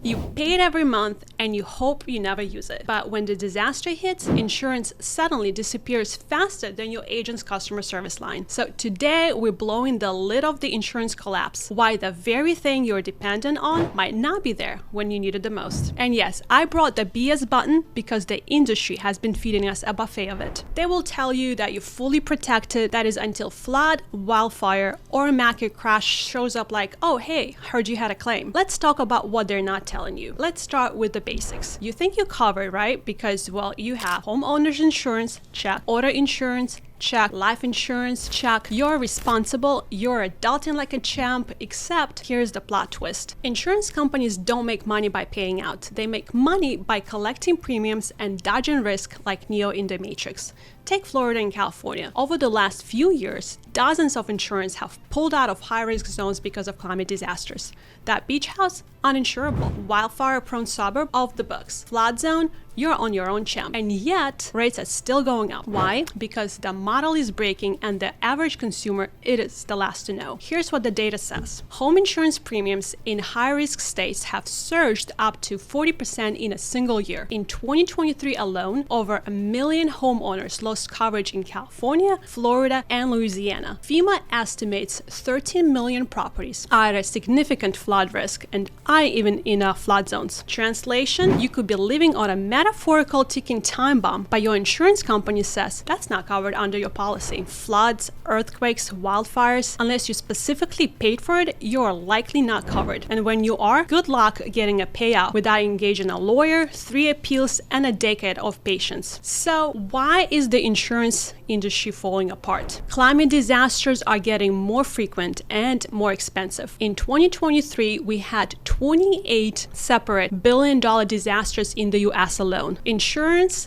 You pay it every month and you hope you never use it. But when the disaster hits, insurance suddenly disappears faster than your agent's customer service line. So today we're blowing the lid off the insurance collapse, why the very thing you're dependent on might not be there when you need it the most. And yes, I brought the BS button because the industry has been feeding us a buffet of it. They will tell you that you're fully protected, that is until flood, wildfire, or a market crash shows up like, oh hey, heard you had a claim. Let's talk about what they're not telling you. Let's start with the basics. You think you're covered, right? Because, well, you have homeowner's insurance, check, auto insurance, check, life insurance, check. You're responsible, you're adulting like a champ, except here's the plot twist. Insurance companies don't make money by paying out. They make money by collecting premiums and dodging risk like Neo in the Matrix. Take Florida and California. Over the last few years, dozens of insurers have pulled out of high-risk zones because of climate disasters. That beach house, uninsurable. Wildfire-prone suburb, off the books. Flood zone, you're on your own, champ. And yet, rates are still going up. Why? Because the model is breaking and the average consumer, it is the last to know. Here's what the data says. Home insurance premiums in high-risk states have surged up to 40% in a single year. In 2023 alone, over 1 million homeowners lost coverage in California, Florida, and Louisiana. FEMA estimates 13 million properties are at a significant flood risk, and even in flood zones. Translation, you could be living on a metaphorical ticking time bomb, but your insurance company says that's not covered under your policy. Floods, earthquakes, wildfires, unless you specifically paid for it, you're likely not covered. And when you are, good luck getting a payout without engaging a lawyer, 3 appeals, and a decade of patience. So why is the insurance industry falling apart? Climate disasters are getting more frequent and more expensive. In 2023, we had 28 separate billion-dollar disasters in the US alone. Insurers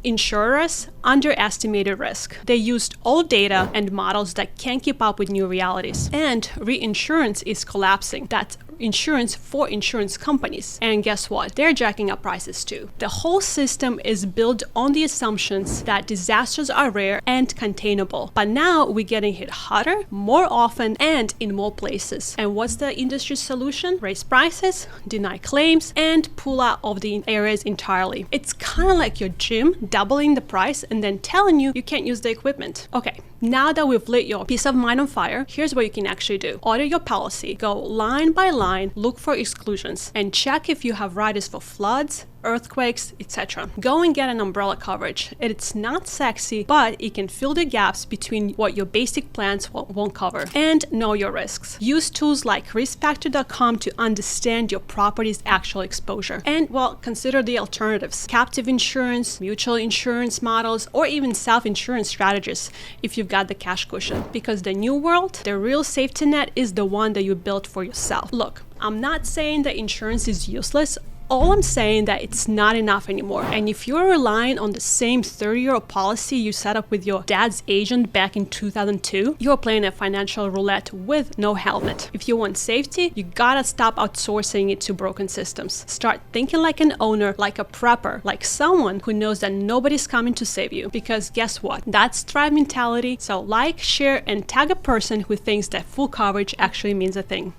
underestimated risk. They used old data and models that can't keep up with new realities. And reinsurance is collapsing. That's insurance for insurance companies. And guess what? They're jacking up prices too. The whole system is built on the assumptions that disasters are rare and containable. But now we're getting hit harder, more often, and in more places. And what's the industry's solution? Raise prices, deny claims, and pull out of the areas entirely. It's kind of like your gym doubling the price and then telling you can't use the equipment. Okay, now that we've lit your peace of mind on fire, here's what you can actually do. Order your policy, go line by line, look for exclusions, and check if you have riders for floods, earthquakes, etc. Go and get an umbrella coverage. It's not sexy, but it can fill the gaps between what your basic plans won't cover. And know your risks. Use tools like riskfactor.com to understand your property's actual exposure. And, well, consider the alternatives. Captive insurance, mutual insurance models, or even self-insurance strategies if you've got the cash cushion. Because the new world, the real safety net is the one that you built for yourself. Look, I'm not saying that insurance is useless. All I'm saying that it's not enough anymore. And if you're relying on the same 30-year-old policy you set up with your dad's agent back in 2002, you're playing a financial roulette with no helmet. If you want safety, you gotta stop outsourcing it to broken systems. Start thinking like an owner, like a prepper, like someone who knows that nobody's coming to save you. Because guess what? That's Thrive mentality. So like, share, and tag a person who thinks that full coverage actually means a thing.